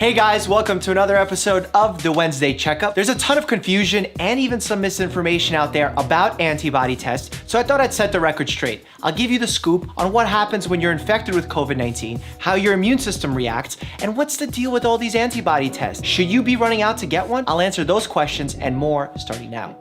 Hey guys, welcome to another episode of the Wednesday Checkup. There's a ton of confusion and even some misinformation out there about antibody tests, so I thought I'd set the record straight. I'll give you the scoop on what happens when you're infected with COVID-19, how your immune system reacts, and what's the deal with all these antibody tests. Should you be running out to get one? I'll answer those questions and more starting now.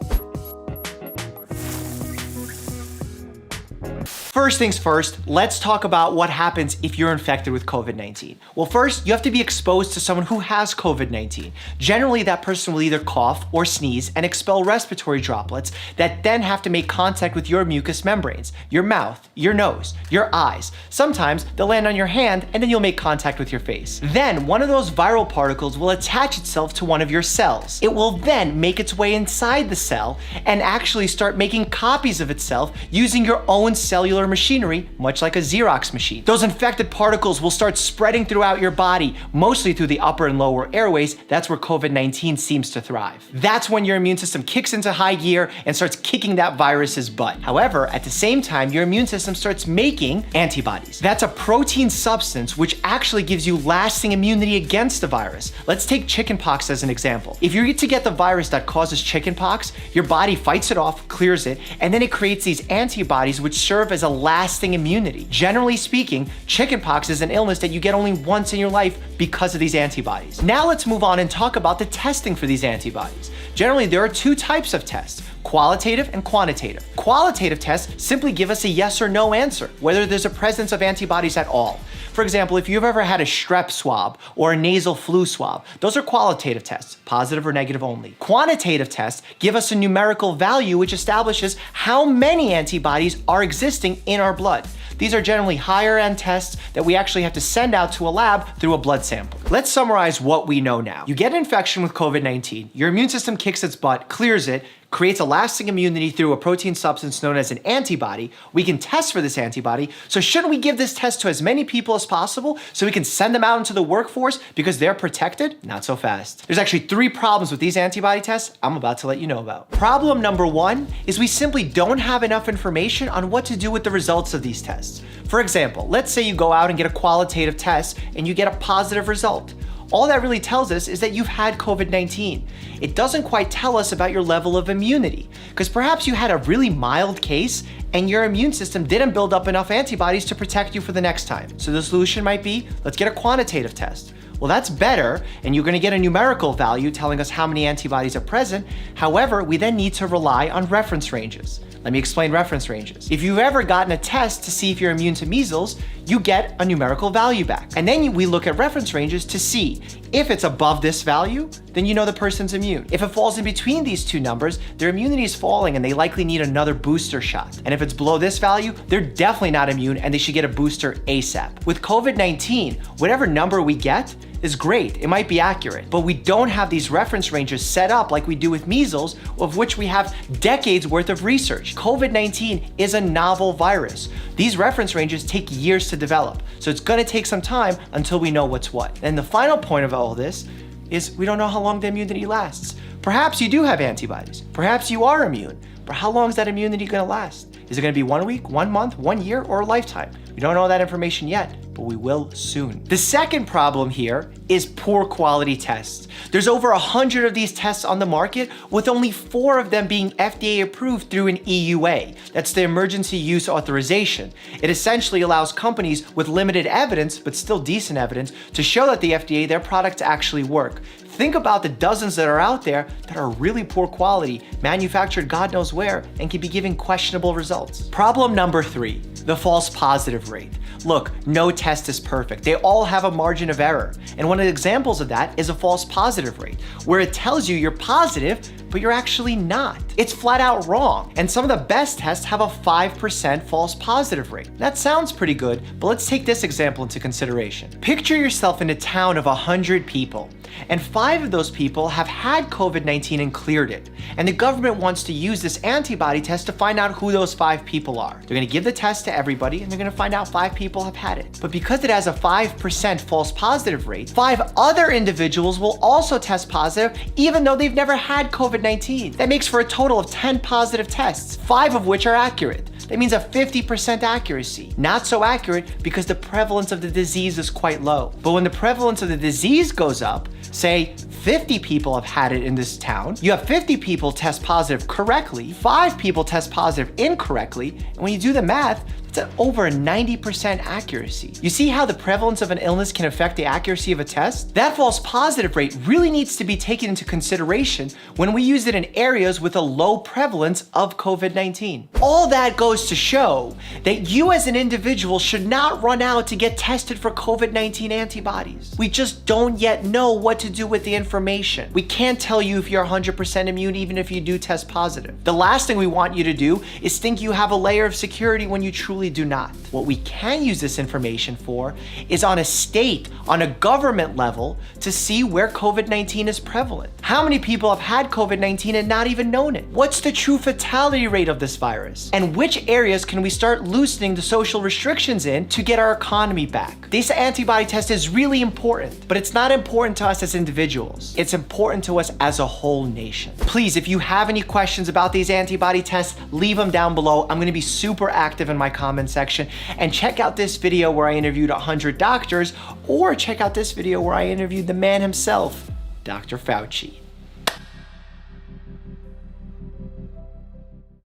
First things first, let's talk about what happens if you're infected with COVID-19. Well, first, you have to be exposed to someone who has COVID-19. Generally, that person will either cough or sneeze and expel respiratory droplets that then have to make contact with your mucous membranes, your mouth, your nose, your eyes. Sometimes they'll land on your hand and then you'll make contact with your face. Then one of those viral particles will attach itself to one of your cells. It will then make its way inside the cell and actually start making copies of itself using your own cellular machinery, much like a Xerox machine. Those infected particles will start spreading throughout your body, mostly through the upper and lower airways. That's where COVID-19 seems to thrive. That's when your immune system kicks into high gear and starts kicking that virus's butt. However, at the same time, your immune system starts making antibodies. That's a protein substance which actually gives you lasting immunity against the virus. Let's take chickenpox as an example. If you get the virus that causes chickenpox, your body fights it off, clears it, and then it creates these antibodies which serve as a lasting immunity. Generally speaking, chickenpox is an illness that you get only once in your life because of these antibodies. Now let's move on and talk about the testing for these antibodies. Generally, there are two types of tests: qualitative and quantitative. Qualitative tests simply give us a yes or no answer, whether there's a presence of antibodies at all. For example, if you've ever had a strep swab or a nasal flu swab, those are qualitative tests, positive or negative only. Quantitative tests give us a numerical value which establishes how many antibodies are existing in our blood. These are generally higher end tests that we actually have to send out to a lab through a blood sample. Let's summarize what we know now. You get an infection with COVID-19, your immune system kicks its butt, clears it, creates a lasting immunity through a protein substance known as an antibody. We can test for this antibody. So shouldn't we give this test to as many people as possible so we can send them out into the workforce because they're protected? Not so fast. There's actually 3 problems with these antibody tests I'm about to let you know about. Problem number 1 is we simply don't have enough information on what to do with the results of these tests. For example, let's say you go out and get a qualitative test and you get a positive result. All that really tells us is that you've had COVID-19. It doesn't quite tell us about your level of immunity, because perhaps you had a really mild case and your immune system didn't build up enough antibodies to protect you for the next time. So the solution might be, let's get a quantitative test. Well, that's better, and you're gonna get a numerical value telling us how many antibodies are present. However, we then need to rely on reference ranges. Let me explain reference ranges. If you've ever gotten a test to see if you're immune to measles, you get a numerical value back. And then we look at reference ranges to see if it's above this value, then you know the person's immune. If it falls in between these two numbers, their immunity is falling and they likely need another booster shot. And if it's below this value, they're definitely not immune and they should get a booster ASAP. With COVID-19, whatever number we get is great, it might be accurate, but we don't have these reference ranges set up like we do with measles, of which we have decades worth of research. COVID-19 is a novel virus. These reference ranges take years to develop, so it's gonna take some time until we know what's what. And the final point of all this is we don't know how long the immunity lasts. Perhaps you do have antibodies, perhaps you are immune, but how long is that immunity gonna last? Is it gonna be 1 week, 1 month, 1 year, or a lifetime? We don't know that information yet, but we will soon. The second problem here is poor quality tests. There's over 100 of these tests on the market, with only 4 of them being FDA approved through an EUA. That's the emergency use authorization. It essentially allows companies with limited evidence, but still decent evidence, to show that the FDA, their products actually work. Think about the dozens that are out there that are really poor quality, manufactured God knows where, and can be giving questionable results. Problem number 3, the false positive rate. Look, no test is perfect. They all have a margin of error. And one of the examples of that is a false positive rate, where it tells you you're positive, but you're actually not. It's flat out wrong. And some of the best tests have a 5% false positive rate. That sounds pretty good, but let's take this example into consideration. Picture yourself in a town of 100 people, and 5 of those people have had COVID-19 and cleared it. And the government wants to use this antibody test to find out who those 5 people are. They're gonna give the test to everybody, and they're gonna find out 5 people have had it. But because it has a 5% false positive rate, 5 other individuals will also test positive, even though they've never had COVID-19. That makes for a total of 10 positive tests, 5 of which are accurate. That means a 50% accuracy. Not so accurate because the prevalence of the disease is quite low. But when the prevalence of the disease goes up, say 50 people have had it in this town, you have 50 people test positive correctly, 5 people test positive incorrectly, and when you do the math, it's at over a 90% accuracy. You see how the prevalence of an illness can affect the accuracy of a test? That false positive rate really needs to be taken into consideration when we use it in areas with a low prevalence of COVID-19. All that goes to show that you as an individual should not run out to get tested for COVID-19 antibodies. We just don't yet know what to do with the information. We can't tell you if you're 100% immune even if you do test positive. The last thing we want you to do is think you have a layer of security when you truly do not. What we can use this information for is on a state, on a government level, to see where COVID-19 is prevalent. How many people have had COVID-19 and not even known it? What's the true fatality rate of this virus? And which areas can we start loosening the social restrictions in to get our economy back? This antibody test is really important, but it's not important to us as individuals. It's important to us as a whole nation. Please, if you have any questions about these antibody tests, leave them down below. I'm gonna be super active in my comment section, and check out this video where I interviewed 100 doctors, or check out this video where I interviewed the man himself, Dr. Fauci.